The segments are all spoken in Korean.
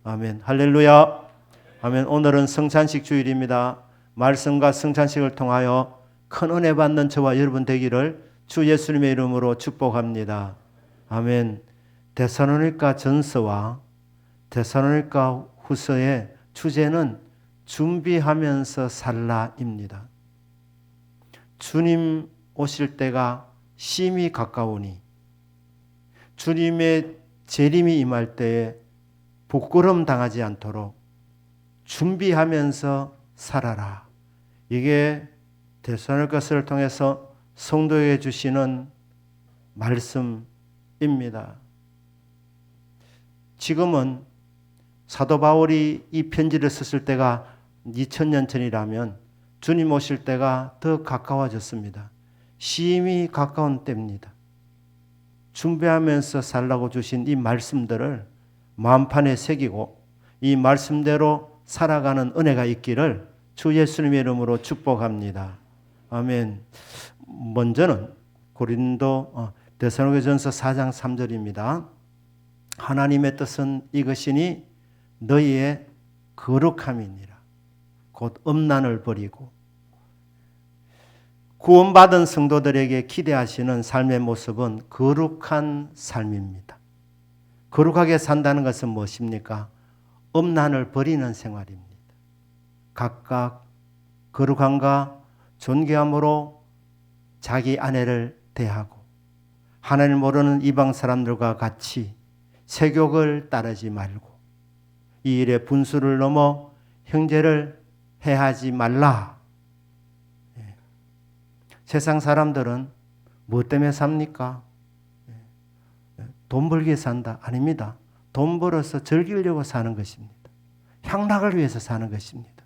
아멘. 할렐루야. 아멘. 오늘은 성찬식 주일입니다. 말씀과 성찬식을 통하여 큰 은혜 받는 저와 여러분 되기를 주 예수님의 이름으로 축복합니다. 아멘. 데살로니가 전서와 데살로니가 후서의 주제는 준비하면서 살라입니다. 주님 오실 때가 심히 가까우니 주님의 재림이 임할 때에 부끄럼 당하지 않도록 준비하면서 살아라. 이게 데살로니가서를 통해서 성도에게 주시는 말씀입니다. 지금은 사도 바울이 이 편지를 썼을 때가 2000년 전이라면 주님 오실 때가 더 가까워졌습니다. 심히 가까운 때입니다. 준비하면서 살라고 주신 이 말씀들을 마음판에 새기고 이 말씀대로 살아가는 은혜가 있기를 주 예수님의 이름으로 축복합니다. 아멘. 먼저는 데살로니가전서 4장 3절입니다. 하나님의 뜻은 이것이니 너희의 거룩함이니라. 곧 음란을 버리고 구원받은 성도들에게 기대하시는 삶의 모습은 거룩한 삶입니다. 거룩하게 산다는 것은 무엇입니까? 음란을 버리는 생활입니다. 각각 거룩함과 존귀함으로 자기 아내를 대하고 하나님을 모르는 이방 사람들과 같이 세욕을 따르지 말고 이 일에 분수를 넘어 형제를 해하지 말라. 세상 사람들은 무엇 때문에 삽니까? 돈 벌기 위해 산다? 아닙니다. 돈 벌어서 즐기려고 사는 것입니다. 향락을 위해서 사는 것입니다.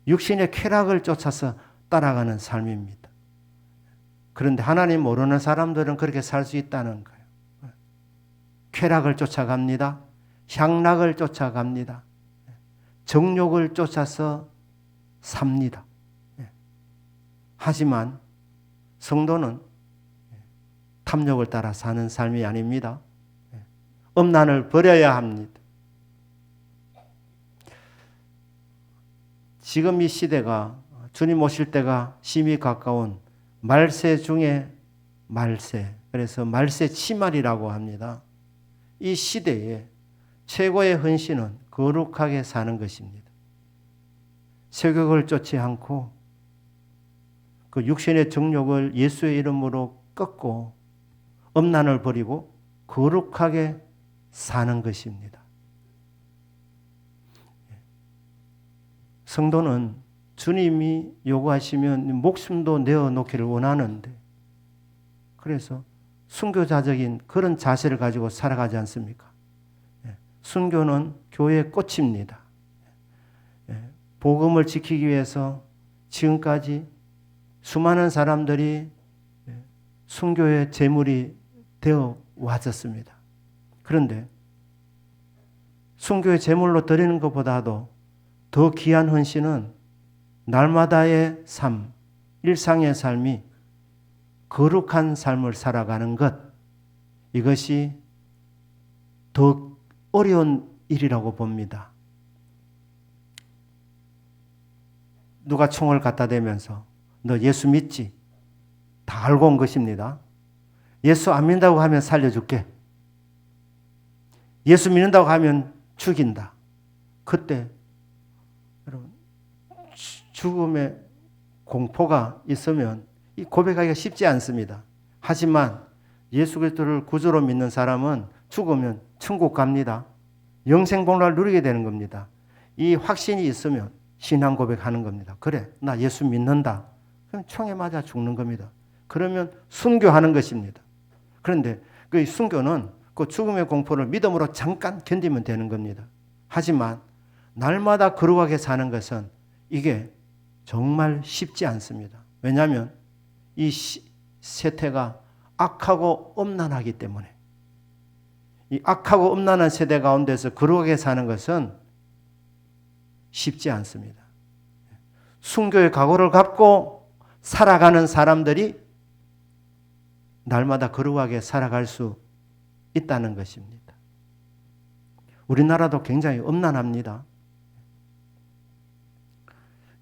육신의 쾌락을 쫓아서 따라가는 삶입니다. 그런데 하나님 모르는 사람들은 그렇게 살 수 있다는 거예요. 쾌락을 쫓아갑니다. 향락을 쫓아갑니다. 정욕을 쫓아서 삽니다. 하지만 성도는 탐욕을 따라 사는 삶이 아닙니다. 음란을 버려야 합니다. 지금 이 시대가 주님 오실 때가 심히 가까운 말세 중에 말세, 그래서 말세 치말이라고 합니다. 이 시대에 최고의 헌신은 거룩하게 사는 것입니다. 세욕을 쫓지 않고 그 육신의 정욕을 예수의 이름으로 꺾고 음란을 버리고 거룩하게 사는 것입니다. 성도는 주님이 요구하시면 목숨도 내어놓기를 원하는데 그래서 순교자적인 그런 자세를 가지고 살아가지 않습니까? 순교는 교회의 꽃입니다. 복음을 지키기 위해서 지금까지 수많은 사람들이 순교의 제물이 되어 왔었습니다. 그런데 순교의 제물로 드리는 것보다도 더 귀한 헌신은 날마다의 삶, 일상의 삶이 거룩한 삶을 살아가는 것, 이것이 더 어려운 일이라고 봅니다. 누가 총을 갖다 대면서 너 예수 믿지? 다 알고 온 것입니다. 예수 안 믿는다고 하면 살려줄게. 예수 믿는다고 하면 죽인다. 그때 여러분 죽음의 공포가 있으면 이 고백하기가 쉽지 않습니다. 하지만 예수 그리스도를 구주로 믿는 사람은 죽으면 천국 갑니다. 영생복락을 누리게 되는 겁니다. 이 확신이 있으면 신앙 고백하는 겁니다. 그래, 나 예수 믿는다. 그럼 총에 맞아 죽는 겁니다. 그러면 순교하는 것입니다. 그런데 그 순교는 그 죽음의 공포를 믿음으로 잠깐 견디면 되는 겁니다. 하지만 날마다 거룩하게 사는 것은 이게 정말 쉽지 않습니다. 왜냐하면 이 세태가 악하고 음란하기 때문에 이 악하고 음란한 세대 가운데서 거룩하게 사는 것은 쉽지 않습니다. 순교의 각오를 갖고 살아가는 사람들이 날마다 거룩하게 살아갈 수 있다는 것입니다. 우리나라도 굉장히 엄난합니다.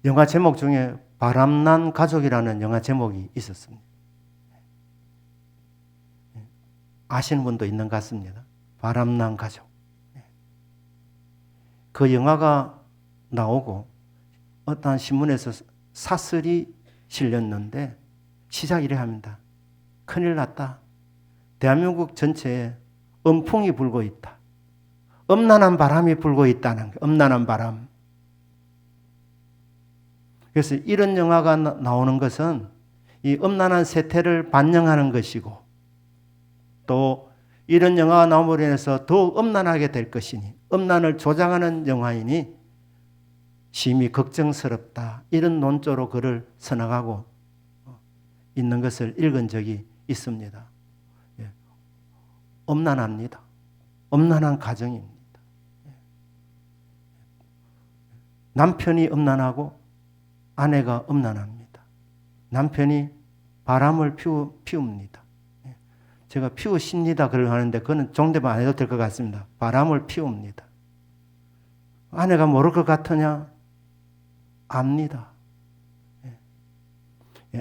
영화 제목 중에 바람난 가족이라는 영화 제목이 있었습니다. 아시는 분도 있는 것 같습니다. 바람난 가족. 그 영화가 나오고 어떤 신문에서 사설이 실렸는데 시작 이래 합니다. 큰일 났다. 대한민국 전체에 엄풍이 불고 있다. 엄난한 바람이 불고 있다는 거예요. 엄난한 바람. 그래서 이런 영화가 나오는 것은 이 엄난한 세태를 반영하는 것이고 또 이런 영화가 나옴으로 인해서 더욱 엄난하게 될 것이니 엄난을 조장하는 영화이니 심히 걱정스럽다. 이런 논조로 글을 써나가고 있는 것을 읽은 적이 있습니다. 엄난합니다. 엄난한 가정입니다. 남편이 엄난하고 아내가 엄난합니다. 남편이 바람을 피웁니다. 제가 피우십니다 그걸 하는데 그거는 종대만 안 해도 될 것 같습니다. 바람을 피웁니다. 아내가 모를 것 같으냐? 압니다.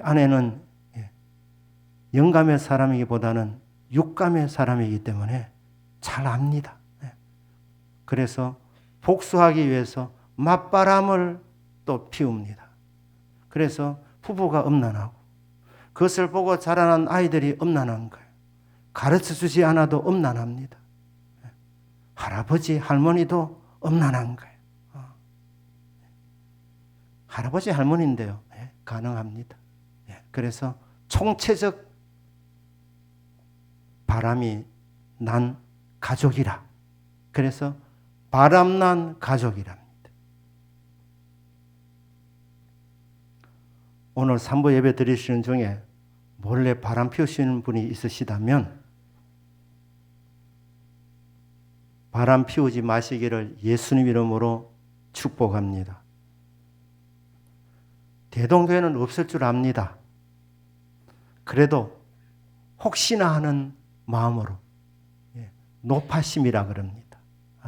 아내는 영감의 사람이기보다는 육감의 사람이기 때문에 잘 압니다. 그래서 복수하기 위해서 맞바람을 또 피웁니다. 그래서 부부가 엄난하고 그것을 보고 자라난 아이들이 엄난한 거예요. 가르쳐주지 않아도 엄난합니다. 할아버지, 할머니도 엄난한 거예요. 할아버지, 할머니인데요. 가능합니다. 그래서 총체적 바람이 난 가족이라. 그래서 바람난 가족이랍니다. 오늘 산부 예배 드리시는 중에 몰래 바람 피우시는 분이 있으시다면 바람 피우지 마시기를 예수님 이름으로 축복합니다. 대동교회는 없을 줄 압니다. 그래도 혹시나 하는 마음으로 노파심이라 그럽니다.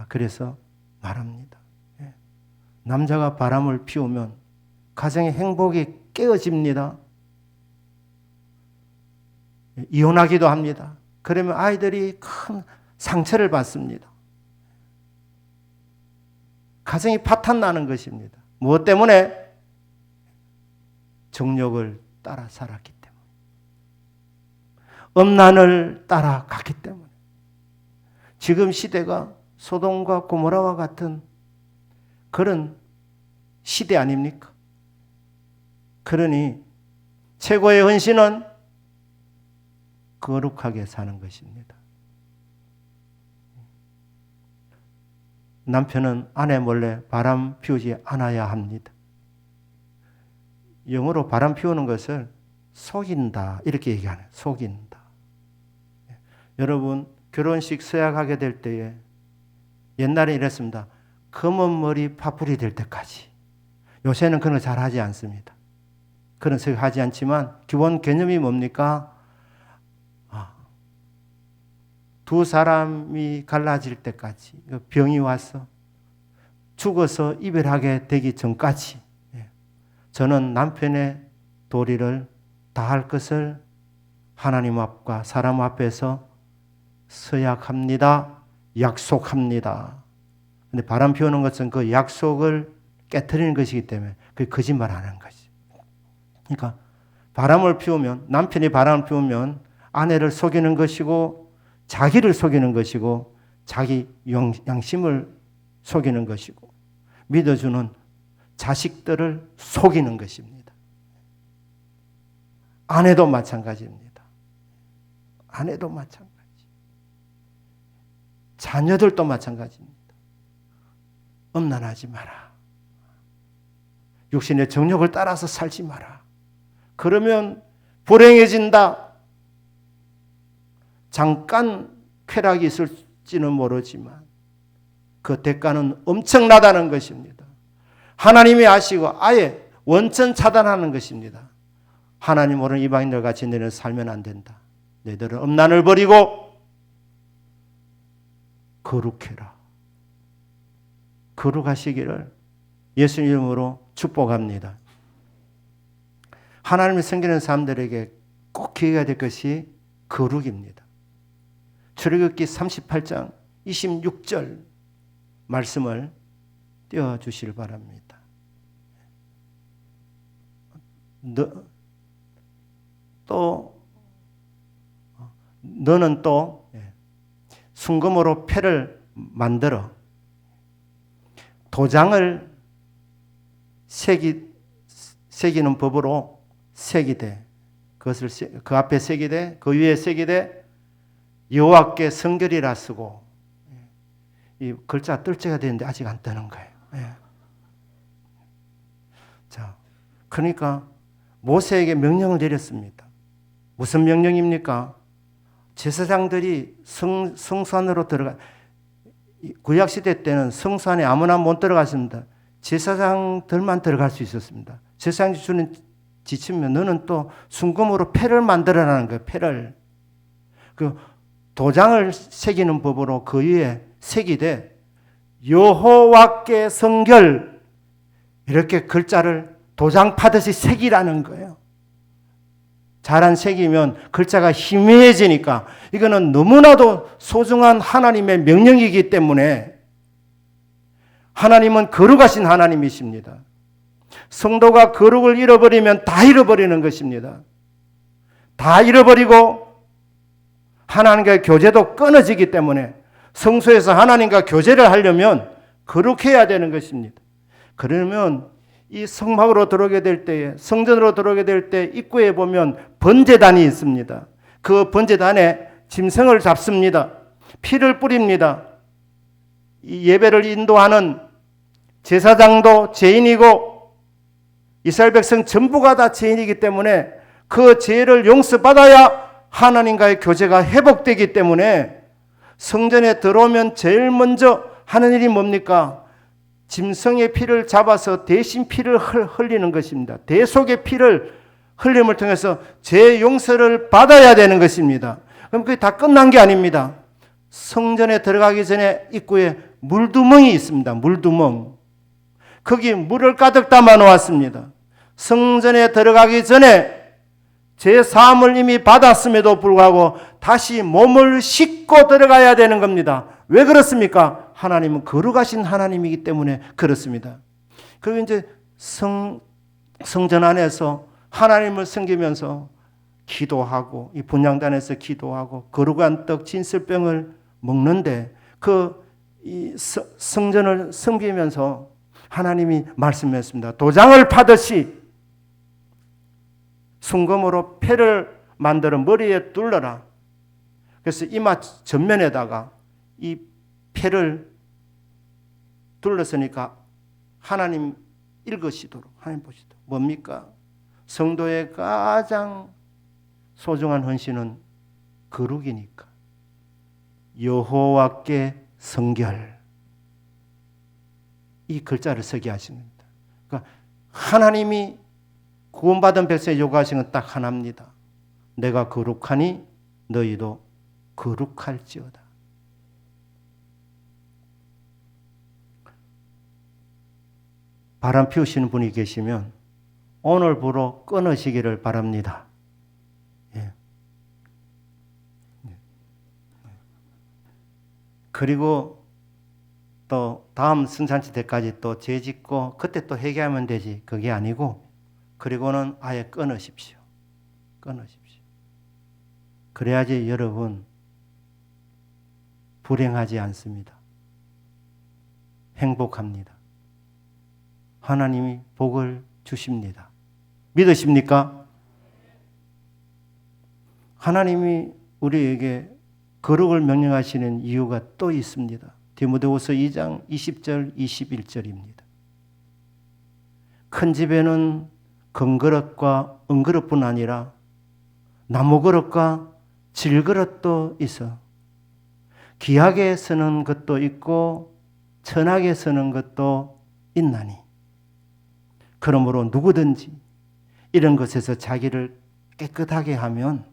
그래서 말합니다. 남자가 바람을 피우면 가정의 행복이 깨어집니다. 이혼하기도 합니다. 그러면 아이들이 큰 상처를 받습니다. 가정이 파탄나는 것입니다. 무엇 때문에? 정욕을 따라 살았기 때문에. 엄난을 따라갔기 때문에. 지금 시대가 소돔과 고모라와 같은 그런 시대 아닙니까? 그러니 최고의 헌신은 거룩하게 사는 것입니다. 남편은 아내 몰래 바람 피우지 않아야 합니다. 영어로 바람 피우는 것을 속인다 이렇게 얘기하는 속인다. 여러분 결혼식 서약하게 될 때에 옛날에 이랬습니다. 검은 머리 파뿌리 될 때까지. 요새는 그런 거 잘 하지 않습니다. 그런 서약하지 않지만 기본 개념이 뭡니까? 두 사람이 갈라질 때까지 병이 와서 죽어서 이별하게 되기 전까지 저는 남편의 도리를 다할 것을 하나님 앞과 사람 앞에서 서약합니다. 약속합니다. 근데 바람 피우는 것은 그 약속을 깨트리는 것이기 때문에 그게 거짓말하는 것이. 그러니까 바람을 피우면 남편이 바람을 피우면 아내를 속이는 것이고 자기를 속이는 것이고 자기 양심을 속이는 것이고 믿어주는 자식들을 속이는 것입니다. 아내도 마찬가지입니다. 아내도 마찬가지. 자녀들도 마찬가지입니다. 엄난하지 마라. 육신의 정욕을 따라서 살지 마라. 그러면 불행해진다. 잠깐 쾌락이 있을지는 모르지만 그 대가는 엄청나다는 것입니다. 하나님이 아시고 아예 원천 차단하는 것입니다. 하나님 모르는 이방인들 같이 너희는 살면 안 된다. 너희들은 엄난을 버리고 거룩해라. 거룩하시기를 예수님 이름으로 축복합니다. 하나님을 섬기는 사람들에게 꼭 기회가 될 것이 거룩입니다. 출애굽기 38장 26절 말씀을 띄워주시길 바랍니다. 너는 또 순금으로 패를 만들어 도장을 새기는 법으로 새기되 그것을 그 앞에 새기되 그 위에 새기되 여호와께 성결이라 쓰고, 이 글자 뜰째가 되는데 아직 안 뜨는 거예요. 자, 그러니까 모세에게 명령을 내렸습니다. 무슨 명령입니까? 제사장들이 성소 안으로 들어가, 구약시대 때는 성소 안에 아무나 못 들어갔습니다. 제사장들만 들어갈 수 있었습니다. 제사장이 주는 지침면 너는 또 순금으로 패를 만들어라는 거예요. 패를. 그 도장을 새기는 법으로 그 위에 새기되 여호와께 성결, 이렇게 글자를 도장 파듯이 새기라는 거예요. 잘안 새기면 글자가 희미해지니까 이거는 너무나도 소중한 하나님의 명령이기 때문에 하나님은 거룩하신 하나님이십니다. 성도가 거룩을 잃어버리면 다 잃어버리는 것입니다. 다 잃어버리고 하나님과의 교제도 끊어지기 때문에 성소에서 하나님과 교제를 하려면 거룩해야 되는 것입니다. 그러면 이 성막으로 들어오게 될 때에, 성전으로 들어오게 될 때 입구에 보면 번제단이 있습니다. 그 번제단에 짐승을 잡습니다. 피를 뿌립니다. 이 예배를 인도하는 제사장도 죄인이고 이스라엘 백성 전부가 다 죄인이기 때문에 그 죄를 용서받아야 하나님과의 교제가 회복되기 때문에 성전에 들어오면 제일 먼저 하는 일이 뭡니까? 짐승의 피를 잡아서 대신 피를 흘리는 것입니다. 대속의 피를 흘림을 통해서 죄 용서를 받아야 되는 것입니다. 그럼 그게 다 끝난 게 아닙니다. 성전에 들어가기 전에 입구에 물두멍이 있습니다. 물두멍. 거기 물을 가득 담아 놓았습니다. 성전에 들어가기 전에 제 사함을 이미 받았음에도 불구하고 다시 몸을 씻고 들어가야 되는 겁니다. 왜 그렇습니까? 하나님은 거룩하신 하나님이기 때문에 그렇습니다. 그리고 이제 성전 안에서 하나님을 섬기면서 기도하고 이 분향단에서 기도하고 거룩한 떡 진설병을 먹는데 이 성전을 섬기면서 하나님이 말씀했습니다. 도장을 파듯이 순금으로 패를 만들어 머리에 둘러라. 그래서 이마 전면에다가 이 패를 둘렀으니까 하나님 읽으시도록, 하나님 보시도록. 뭡니까? 성도의 가장 소중한 헌신은 거룩이니까 여호와께 성결, 이 글자를 쓰게 하신 겁니다. 그러니까 하나님이 구원받은 백성에 요구하신 건 딱 하나입니다. 내가 거룩하니 너희도 거룩할지어다. 바람 피우시는 분이 계시면 오늘부로 끊으시기를 바랍니다. 예. 그리고 또 다음 승산치 때까지 또 죄 짓고 그때 또 회개하면 되지. 그게 아니고 그리고는 아예 끊으십시오. 끊으십시오. 그래야지 여러분 불행하지 않습니다. 행복합니다. 하나님이 복을 주십니다. 믿으십니까? 하나님이 우리에게 거룩을 명령하시는 이유가 또 있습니다. 디모데후서 2장 20절 21절입니다. 큰 집에는 금그릇과 은그릇뿐 아니라 나무그릇과 질그릇도 있어 귀하게 쓰는 것도 있고 천하게 쓰는 것도 있나니 그러므로 누구든지 이런 것에서 자기를 깨끗하게 하면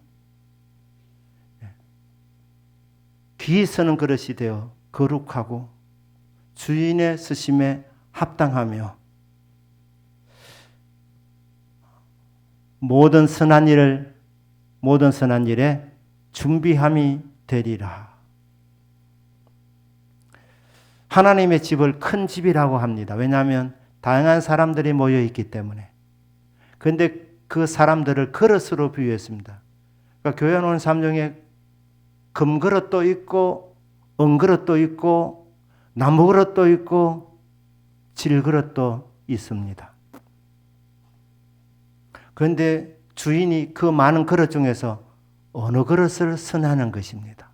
귀히 쓰는 그릇이 되어 거룩하고 주인의 쓰심에 합당하며 모든 선한 일에 준비함이 되리라. 하나님의 집을 큰 집이라고 합니다. 왜냐하면 다양한 사람들이 모여 있기 때문에. 그런데 그 사람들을 그릇으로 비유했습니다. 그러니까 교회 오는 사람 중에 금그릇도 있고 은그릇도 있고 나무그릇도 있고 질그릇도 있습니다. 그런데 주인이 그 많은 그릇 중에서 어느 그릇을 선하는 것입니다.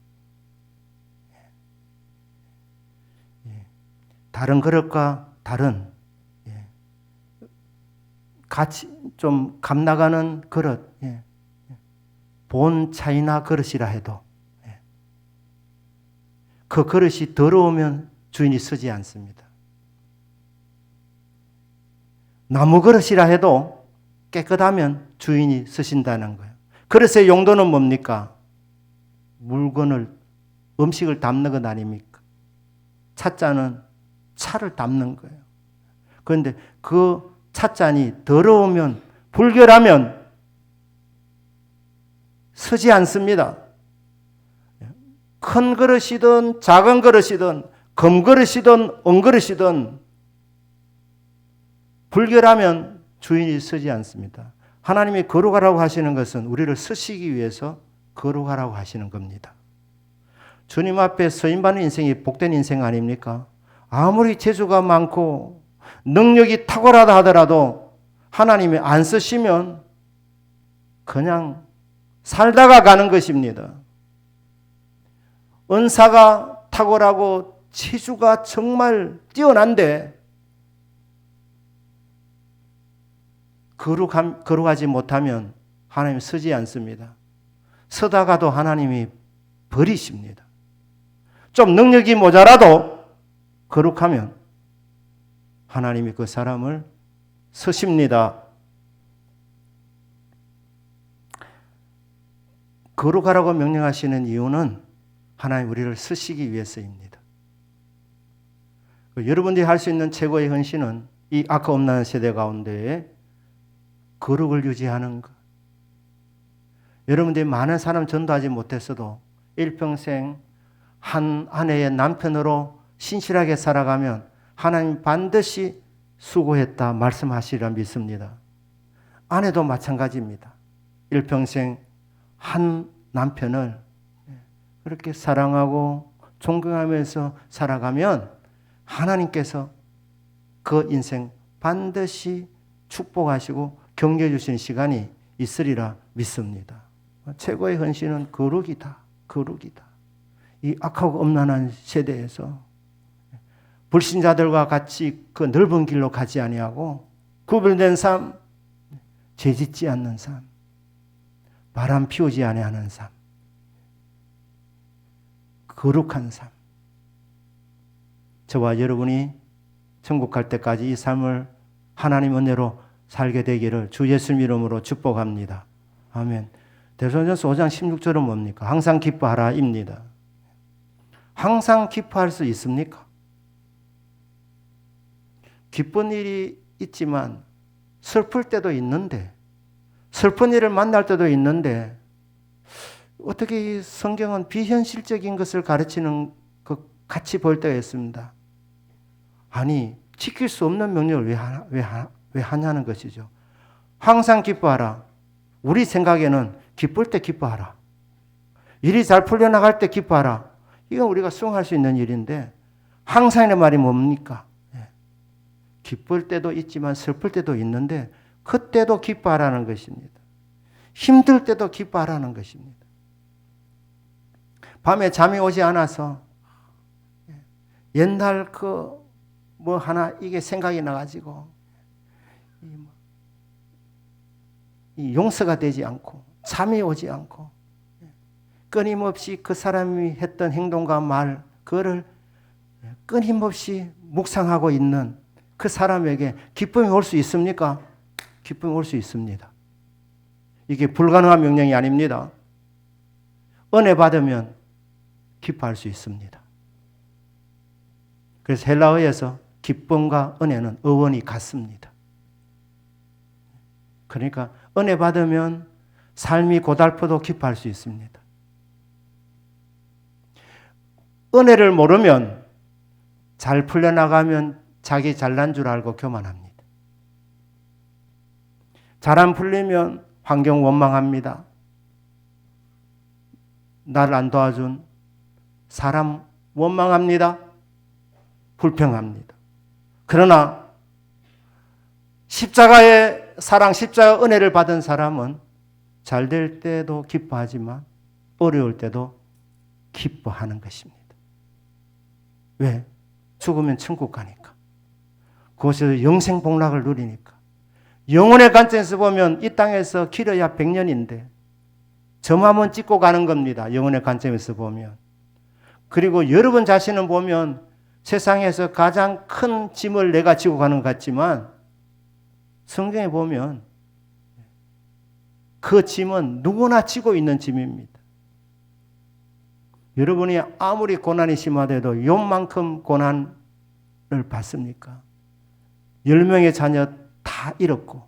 다른 그릇과 다른 같이 좀 값나가는 그릇, 본 차이나 그릇이라 해도 그 그릇이 더러우면 주인이 쓰지 않습니다. 나무 그릇이라 해도 깨끗하면 주인이 쓰신다는 거예요. 그릇의 용도는 뭡니까? 물건을, 음식을 담는 것 아닙니까? 찻잔은 차를 담는 거예요. 그런데 그 찻잔이 더러우면, 불결하면 쓰지 않습니다. 큰 그릇이든 작은 그릇이든 금그릇이든 은그릇이든 불결하면 주인이 쓰지 않습니다. 하나님이 거룩하라고 하시는 것은 우리를 쓰시기 위해서 거룩하라고 하시는 겁니다. 주님 앞에 서임받는 인생이 복된 인생 아닙니까? 아무리 재주가 많고 능력이 탁월하다 하더라도 하나님이 안 쓰시면 그냥 살다가 가는 것입니다. 은사가 탁월하고 재주가 정말 뛰어난데 거룩하지 못하면 하나님 쓰지 않습니다. 쓰다가도 하나님이 버리십니다. 좀 능력이 모자라도 거룩하면 하나님이 그 사람을 쓰십니다. 거룩하라고 명령하시는 이유는 하나님 우리를 쓰시기 위해서입니다. 여러분들이 할 수 있는 최고의 헌신은 이 악화 없는 세대 가운데에 거룩을 유지하는 것. 여러분들이 많은 사람 전도하지 못했어도 일평생 한 아내의 남편으로 신실하게 살아가면 하나님 반드시 수고했다 말씀하시리라 믿습니다. 아내도 마찬가지입니다. 일평생 한 남편을 그렇게 사랑하고 존경하면서 살아가면 하나님께서 그 인생 반드시 축복하시고 격려해 주시는 시간이 있으리라 믿습니다. 최고의 헌신은 거룩이다. 거룩이다. 이 악하고 엄란한 세대에서 불신자들과 같이 그 넓은 길로 가지 아니하고 구별된 삶, 죄짓지 않는 삶, 바람 피우지 아니하는 삶, 거룩한 삶. 저와 여러분이 천국 갈 때까지 이 삶을 하나님 은혜로 살게 되기를 주 예수님 이름으로 축복합니다. 아멘. 데살로니가서 5장 16절은 뭡니까? 항상 기뻐하라입니다. 항상 기뻐할 수 있습니까? 기쁜 일이 있지만 슬플 때도 있는데, 슬픈 일을 만날 때도 있는데, 어떻게 이 성경은 비현실적인 것을 가르치는 것 같이 볼 때가 있습니다. 아니, 지킬 수 없는 명령을 왜 하냐는 것이죠. 항상 기뻐하라. 우리 생각에는 기쁠 때 기뻐하라. 일이 잘 풀려나갈 때 기뻐하라. 이건 우리가 수용할 수 있는 일인데 항상의 말이 뭡니까? 기쁠 때도 있지만 슬플 때도 있는데 그때도 기뻐하라는 것입니다. 힘들 때도 기뻐하라는 것입니다. 밤에 잠이 오지 않아서 옛날 뭐 하나 이게 생각이 나가지고 이 용서가 되지 않고 잠이 오지 않고 끊임없이 그 사람이 했던 행동과 말 그거를 끊임없이 묵상하고 있는 그 사람에게 기쁨이 올 수 있습니까? 기쁨이 올 수 있습니다. 이게 불가능한 명령이 아닙니다. 은혜 받으면 기뻐할 수 있습니다. 그래서 헬라어에서 기쁨과 은혜는 어원이 같습니다. 그러니까 은혜 받으면 삶이 고달퍼도 기뻐할 수 있습니다. 은혜를 모르면 잘 풀려나가면 자기 잘난 줄 알고 교만합니다. 잘 안 풀리면 환경 원망합니다. 나를 안 도와준 사람 원망합니다. 불평합니다. 그러나 십자가의 사랑, 십자가 은혜를 받은 사람은 잘 될 때도 기뻐하지만 어려울 때도 기뻐하는 것입니다. 왜? 죽으면 천국 가니까. 그곳에서 영생 복락을 누리니까. 영혼의 관점에서 보면 이 땅에서 길어야 100년인데 점함은 찍고 가는 겁니다. 영혼의 관점에서 보면. 그리고 여러분 자신은 보면 세상에서 가장 큰 짐을 내가 지고 가는 것 같지만 성경에 보면 그 짐은 누구나 지고 있는 짐입니다. 여러분이 아무리 고난이 심하더라도 요만큼 고난을 받습니까? 10명의 자녀 다 잃었고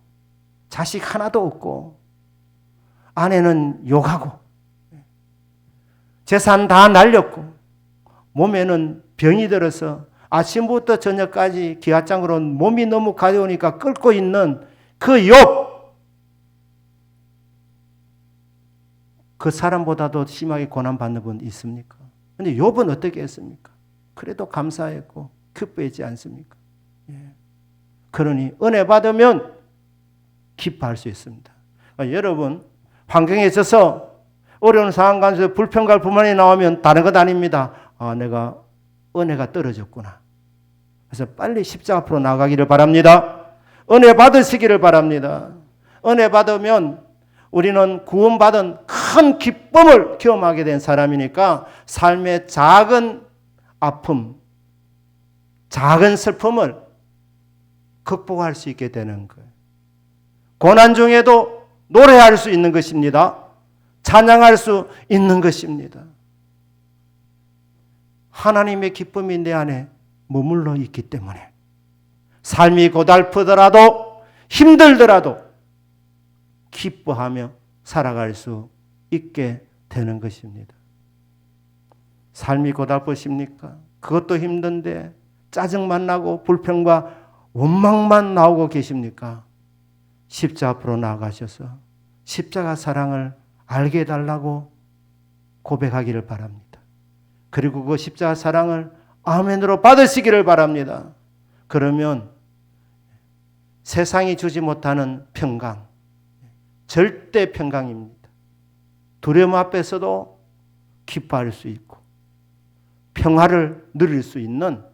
자식 하나도 없고 아내는 욕하고 재산 다 날렸고 몸에는 병이 들어서 아침부터 저녁까지 기아장으로 몸이 너무 가벼우니까 끓고 있는 그 욥, 그 사람보다도 심하게 고난받는 분 있습니까? 그런데 욥은 어떻게 했습니까? 그래도 감사했고 기뻐했지 않습니까? 예. 그러니 은혜 받으면 기뻐할 수 있습니다. 그러니까 여러분 환경에 있어서 어려운 상황 가운데서 불평과 불만이 나오면 다른 것 아닙니다. 아, 내가 은혜가 떨어졌구나. 그래서 빨리 십자가 앞으로 나가기를 바랍니다. 은혜 받으시기를 바랍니다. 은혜 받으면 우리는 구원받은 큰 기쁨을 경험하게 된 사람이니까 삶의 작은 아픔, 작은 슬픔을 극복할 수 있게 되는 거예요. 고난 중에도 노래할 수 있는 것입니다. 찬양할 수 있는 것입니다. 하나님의 기쁨이 내 안에 머물러 있기 때문에 삶이 고달프더라도 힘들더라도 기뻐하며 살아갈 수 있게 되는 것입니다. 삶이 고달프십니까? 그것도 힘든데 짜증만 나고 불평과 원망만 나오고 계십니까? 십자가 앞으로 나아가셔서 십자가 사랑을 알게 해달라고 고백하기를 바랍니다. 그리고 그 십자가 사랑을 아멘으로 받으시기를 바랍니다. 그러면 세상이 주지 못하는 평강, 절대 평강입니다. 두려움 앞에서도 기뻐할 수 있고 평화를 누릴 수 있는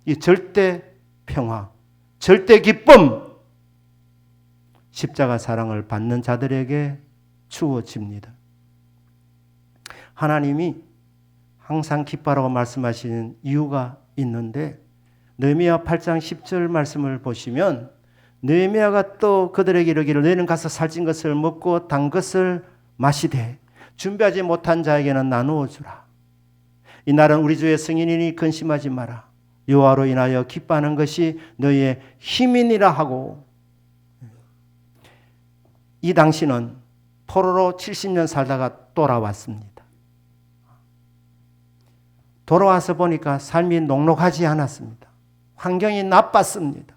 이 절대 평화, 절대 기쁨, 십자가 사랑을 받는 자들에게 주어집니다. 하나님이 항상 기뻐하라고 말씀하시는 이유가 있는데 느헤미야 8장 10절 말씀을 보시면 느헤미야가 또 그들에게 이르기를 너희는 가서 살찐 것을 먹고 단 것을 마시되 준비하지 못한 자에게는 나누어 주라. 이 날은 우리 주의 승인이니 근심하지 마라. 여호와로 인하여 기뻐하는 것이 너희의 힘이니라 하고, 이 당시는 포로로 70년 살다가 돌아왔습니다. 돌아와서 보니까 삶이 녹록하지 않았습니다. 환경이 나빴습니다.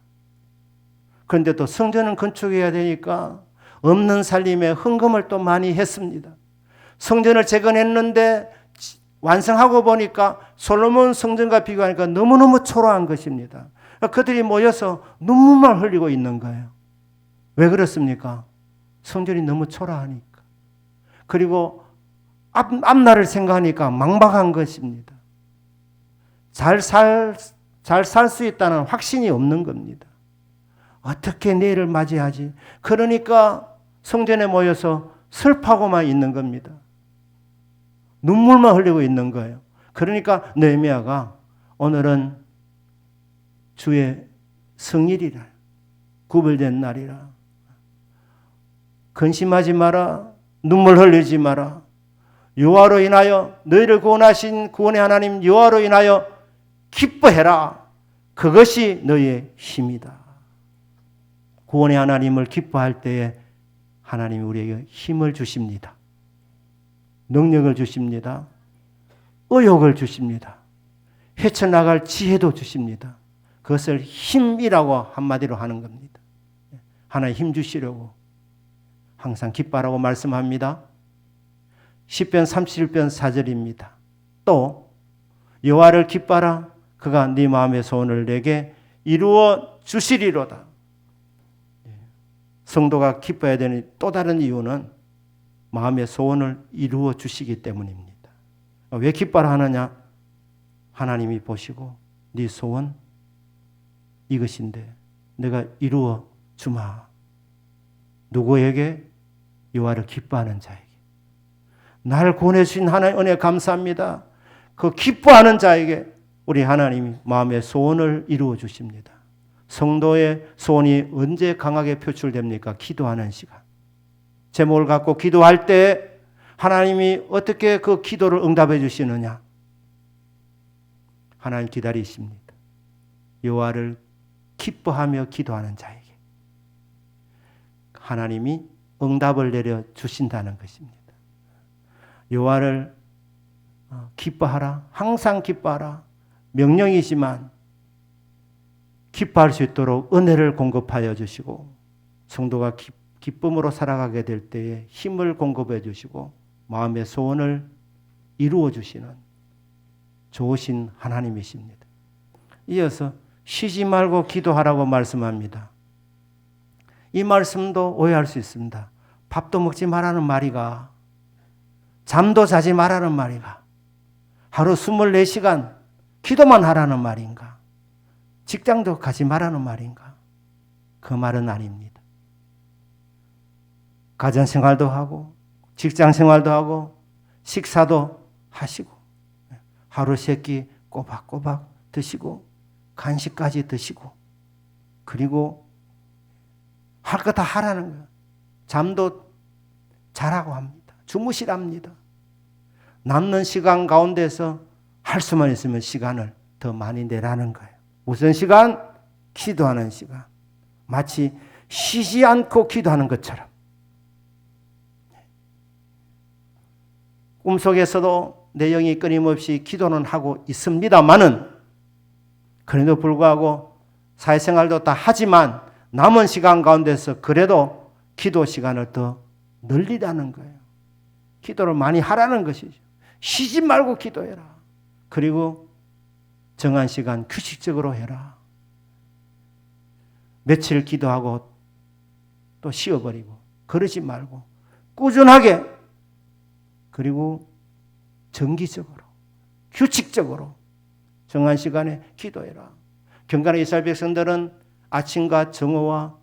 그런데 또 성전은 건축해야 되니까 없는 살림에 헌금을 또 많이 했습니다. 성전을 재건했는데 완성하고 보니까 솔로몬 성전과 비교하니까 너무너무 초라한 것입니다. 그들이 모여서 눈물만 흘리고 있는 거예요. 왜 그렇습니까? 성전이 너무 초라하니까. 그리고 앞날을 생각하니까 막막한 것입니다. 잘 살 수 있다는 확신이 없는 겁니다. 어떻게 내일을 맞이하지? 그러니까 성전에 모여서 슬퍼하고만 있는 겁니다. 눈물만 흘리고 있는 거예요. 그러니까 느헤미야가 오늘은 주의 성일이라, 구별된 날이라, 근심하지 마라, 눈물 흘리지 마라, 여호와로 인하여 너희를 구원하신 구원의 하나님 여호와로 인하여 기뻐해라. 그것이 너의 힘이다. 구원의 하나님을 기뻐할 때에 하나님이 우리에게 힘을 주십니다. 능력을 주십니다. 의욕을 주십니다. 헤쳐나갈 지혜도 주십니다. 그것을 힘이라고 한마디로 하는 겁니다. 하나님 힘 주시려고 항상 기뻐하라고 말씀합니다. 시편 37편 4절입니다. 또 여호와를 기뻐하라. 그가 네 마음의 소원을 내게 이루어 주시리로다. 성도가 기뻐해야 되는 또 다른 이유는 마음의 소원을 이루어 주시기 때문입니다. 왜 기뻐하라 하느냐? 하나님이 보시고 네 소원 이것인데 내가 이루어 주마. 누구에게? 여호와를 기뻐하는 자에게. 나를 구원해 주신 하나님의 은혜 감사합니다. 그 기뻐하는 자에게 우리 하나님이 마음의 소원을 이루어 주십니다. 성도의 소원이 언제 강하게 표출됩니까? 기도하는 시간. 제목을 갖고 기도할 때 하나님이 어떻게 그 기도를 응답해 주시느냐? 하나님 기다리십니다. 여호와를 기뻐하며 기도하는 자에게 하나님이 응답을 내려 주신다는 것입니다. 여호와를 기뻐하라. 항상 기뻐하라. 명령이지만 기뻐할 수 있도록 은혜를 공급하여 주시고 성도가 기쁨으로 살아가게 될 때에 힘을 공급해 주시고 마음의 소원을 이루어 주시는 좋으신 하나님이십니다. 이어서 쉬지 말고 기도하라고 말씀합니다. 이 말씀도 오해할 수 있습니다. 밥도 먹지 말라는 말이가, 잠도 자지 말라는 말이가, 하루 24시간 기도만 하라는 말인가, 직장도 가지 말라는 말인가? 그 말은 아닙니다. 가정생활도 하고 직장생활도 하고 식사도 하시고 하루 3끼 꼬박꼬박 드시고 간식까지 드시고 그리고 할 거 다 하라는 거예요. 잠도 자라고 합니다. 주무시랍니다. 남는 시간 가운데서 할 수만 있으면 시간을 더 많이 내라는 거예요. 무슨 시간? 기도하는 시간. 마치 쉬지 않고 기도하는 것처럼. 꿈속에서도 내 영이 끊임없이 기도는 하고 있습니다만은 그래도 불구하고 사회생활도 다 하지만 남은 시간 가운데서 그래도 기도 시간을 더 늘리라는 거예요. 기도를 많이 하라는 것이죠. 쉬지 말고 기도해라. 그리고 정한 시간 규칙적으로 해라. 며칠 기도하고 또 쉬어버리고 그러지 말고 꾸준하게 그리고 정기적으로 규칙적으로 정한 시간에 기도해라. 경건의 이스라엘 백성들은 아침과 정오와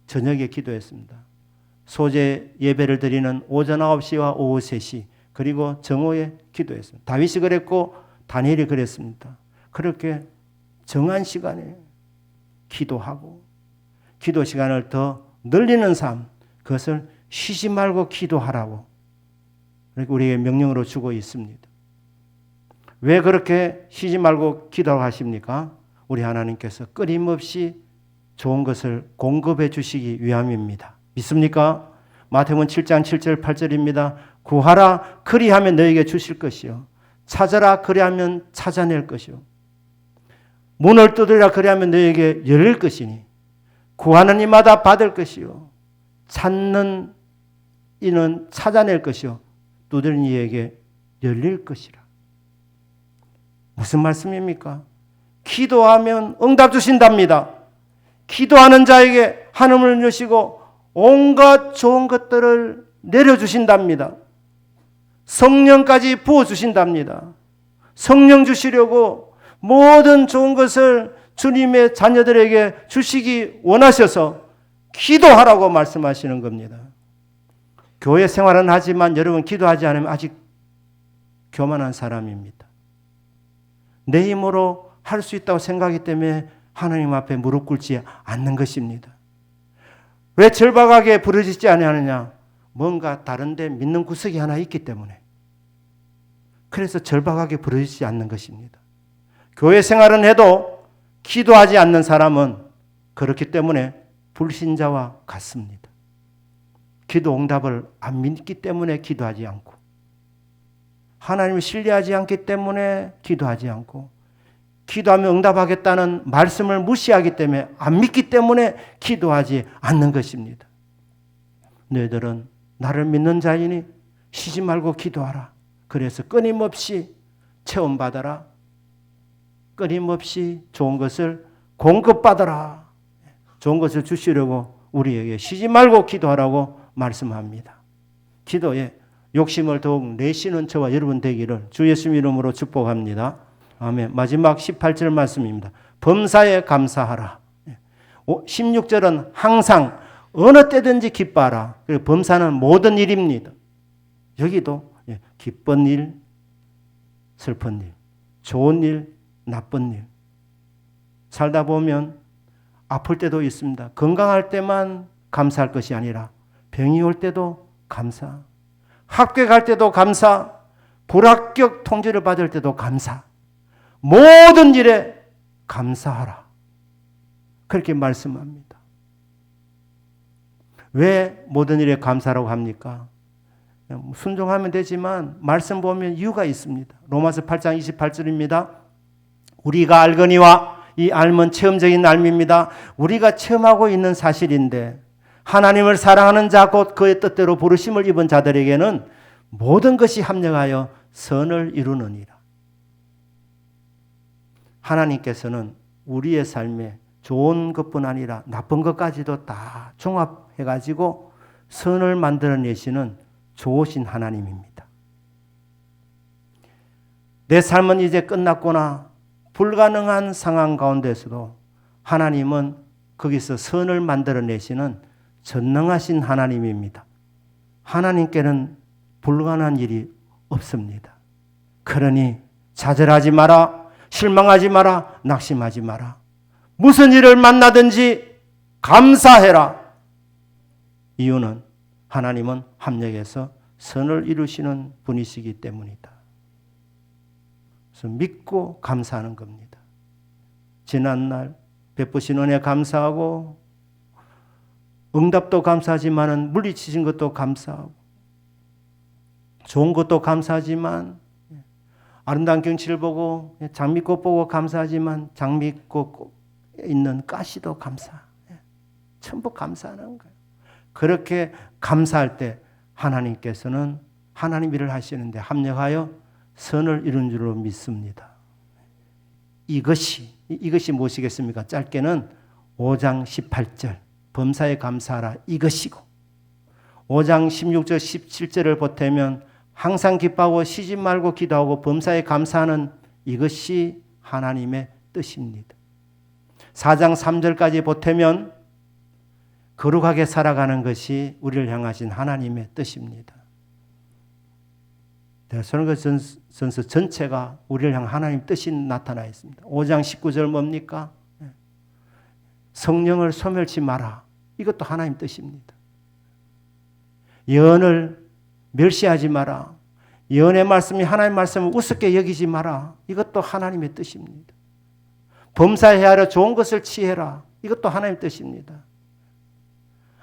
저녁에 기도했습니다. 소제 예배를 드리는 오전 9시와 오후 3시 그리고 정오에 기도했습니다. 다윗이 그랬고 다니엘이 그랬습니다. 그렇게 정한 시간에 기도하고 기도 시간을 더 늘리는 삶, 그것을 쉬지 말고 기도하라고 우리에게 명령으로 주고 있습니다. 왜 그렇게 쉬지 말고 기도하십니까? 우리 하나님께서 끊임없이 좋은 것을 공급해 주시기 위함입니다. 믿습니까? 마태복음 7장 7절 8절입니다. 구하라 그리하면 너에게 주실 것이요 찾아라 그리하면 찾아낼 것이요 문을 두드리라 그리하면 너에게 열릴 것이니 구하는 이마다 받을 것이요 찾는 이는 찾아낼 것이요 두드리는 이에게 열릴 것이라. 무슨 말씀입니까? 기도하면 응답 주신답니다. 기도하는 자에게 하늘을 여시고 온갖 좋은 것들을 내려주신답니다. 성령까지 부어주신답니다. 성령 주시려고 모든 좋은 것을 주님의 자녀들에게 주시기 원하셔서 기도하라고 말씀하시는 겁니다. 교회 생활은 하지만 여러분 기도하지 않으면 아직 교만한 사람입니다. 내 힘으로 할 수 있다고 생각하기 때문에 하나님 앞에 무릎 꿇지 않는 것입니다. 왜 절박하게 부르짖지 아니하느냐? 뭔가 다른 데 믿는 구석이 하나 있기 때문에. 그래서 절박하게 부르짖지 않는 것입니다. 교회 생활은 해도 기도하지 않는 사람은 그렇기 때문에 불신자와 같습니다. 기도 응답을 안 믿기 때문에 기도하지 않고, 하나님을 신뢰하지 않기 때문에 기도하지 않고, 기도하면 응답하겠다는 말씀을 무시하기 때문에, 안 믿기 때문에 기도하지 않는 것입니다. 너희들은 나를 믿는 자이니 쉬지 말고 기도하라. 그래서 끊임없이 체험받아라. 끊임없이 좋은 것을 공급받아라. 좋은 것을 주시려고 우리에게 쉬지 말고 기도하라고 말씀합니다. 기도에 욕심을 더욱 내시는 저와 여러분 되기를 주 예수 이름으로 축복합니다. 아멘. 마지막 18절 말씀입니다. 범사에 감사하라. 16절은 항상 어느 때든지 기뻐하라. 그리고 범사는 모든 일입니다. 여기도 기쁜 일, 슬픈 일, 좋은 일, 나쁜 일. 살다 보면 아플 때도 있습니다. 건강할 때만 감사할 것이 아니라 병이 올 때도 감사, 학교 갈 때도 감사, 불합격 통지를 받을 때도 감사, 모든 일에 감사하라. 그렇게 말씀합니다. 왜 모든 일에 감사라고 합니까? 순종하면 되지만 말씀 보면 이유가 있습니다. 로마서 8장 28절입니다. 우리가 알거니와, 이 알면 체험적인 알미입니다. 우리가 체험하고 있는 사실인데 하나님을 사랑하는 자 곧 그의 뜻대로 부르심을 입은 자들에게는 모든 것이 합력하여 선을 이루느니라. 하나님께서는 우리의 삶에 좋은 것뿐 아니라 나쁜 것까지도 다 종합해가지고 선을 만들어내시는 좋으신 하나님입니다. 내 삶은 이제 끝났구나. 불가능한 상황 가운데서도 하나님은 거기서 선을 만들어내시는 전능하신 하나님입니다. 하나님께는 불가능한 일이 없습니다. 그러니 좌절하지 마라, 실망하지 마라, 낙심하지 마라. 무슨 일을 만나든지 감사해라. 이유는 하나님은 합력해서 선을 이루시는 분이시기 때문이다. 그래서 믿고 감사하는 겁니다. 지난날 베푸신 은혜 감사하고, 응답도 감사하지만 물리치신 것도 감사하고, 좋은 것도 감사하지만, 아름다운 경치를 보고 장미꽃 보고 감사하지만 장미꽃 있는 가시도 감사. 전부 감사하는 거예요. 그렇게 감사할 때 하나님께서는 하나님 일을 하시는데 합력하여 선을 이룬 줄로 믿습니다. 이것이 무엇이겠습니까? 짧게는 5장 18절 범사에 감사하라 이것이고, 5장 16절 17절을 보태면 항상 기뻐하고 쉬지 말고 기도하고 범사에 감사하는 이것이 하나님의 뜻입니다. 4장 3절까지 보태면 거룩하게 살아가는 것이 우리를 향하신 하나님의 뜻입니다. 데살로니가전서 전체가 우리를 향한 하나님의 뜻이 나타나 있습니다. 5장 19절 뭡니까? 성령을 소멸치 마라. 이것도 하나님 뜻입니다. 예언을 멸시하지 마라. 예언의 말씀이 하나님의 말씀을 우습게 여기지 마라. 이것도 하나님의 뜻입니다. 범사해하려 좋은 것을 취해라. 이것도 하나님의 뜻입니다.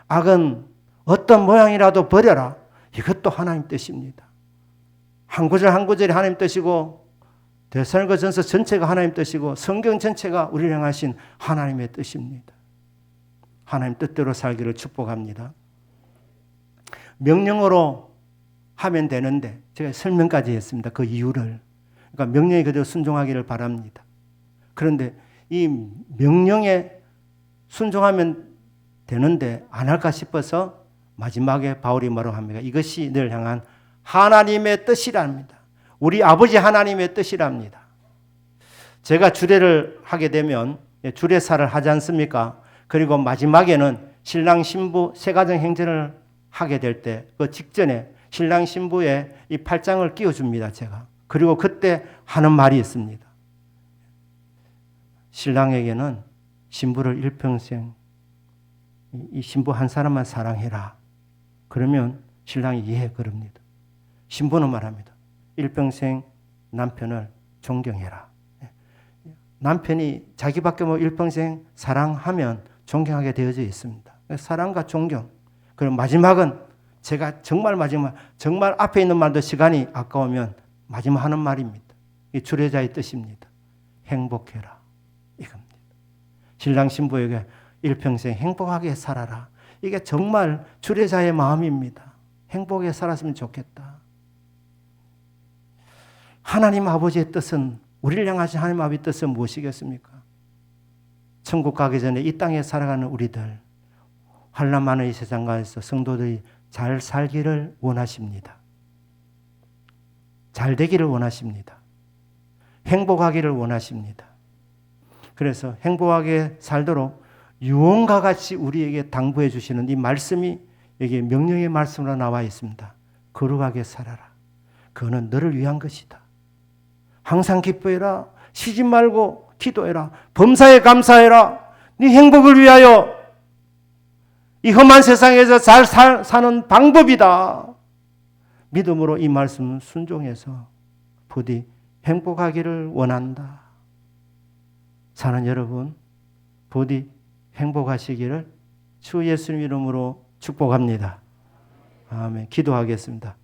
악은 어떤 모양이라도 버려라. 이것도 하나님의 뜻입니다. 한 구절 한 구절이 하나님 뜻이고, 데살로니가전서 전체가 하나님 뜻이고, 성경 전체가 우리를 향하신 하나님의 뜻입니다. 하나님 뜻대로 살기를 축복합니다. 명령으로 하면 되는데 제가 설명까지 했습니다. 그 이유를. 그러니까 명령에 그대로 순종하기를 바랍니다. 그런데 이 명령에 순종하면 되는데 안 할까 싶어서 마지막에 바울이 뭐라고 합니까? 이것이 늘 향한 하나님의 뜻이랍니다. 우리 아버지 하나님의 뜻이랍니다. 제가 주례를 하게 되면 주례사를 하지 않습니까? 그리고 마지막에는 신랑 신부 세가정 행전을 하게 될 때 그 직전에 신랑 신부의 이 팔짱을 끼워줍니다. 제가. 그리고 그때 하는 말이 있습니다. 신랑에게는 신부를 일평생 이 신부 한 사람만 사랑해라. 그러면 신랑이 예 그럽니다. 신부는 말합니다. 일평생 남편을 존경해라. 남편이 자기밖에 뭐 일평생 사랑하면 존경하게 되어져 있습니다. 사랑과 존경. 그리고 마지막은 제가 정말 앞에 있는 말도 시간이 아까우면 마지막 하는 말입니다. 이 주례자의 뜻입니다. 행복해라. 이겁니다. 신랑 신부에게 일평생 행복하게 살아라. 이게 정말 주례자의 마음입니다. 행복하게 살았으면 좋겠다. 하나님 아버지의 뜻은, 우리를 향하신 하나님 아버지의 뜻은 무엇이겠습니까? 천국 가기 전에 이 땅에 살아가는 우리들, 환난 많은 이 세상 가운데서 성도들이 잘 살기를 원하십니다. 잘 되기를 원하십니다. 행복하기를 원하십니다. 그래서 행복하게 살도록 유언과 같이 우리에게 당부해 주시는 이 말씀이 여기 명령의 말씀으로 나와 있습니다. 거룩하게 살아라. 그거는 너를 위한 것이다. 항상 기뻐해라. 쉬지 말고 기도해라. 범사에 감사해라. 네 행복을 위하여. 이 험한 세상에서 잘 사는 방법이다. 믿음으로 이 말씀을 순종해서 부디 행복하기를 원한다. 사는 여러분, 부디 행복하시기를 주 예수님 이름으로 축복합니다. 아멘. 기도하겠습니다.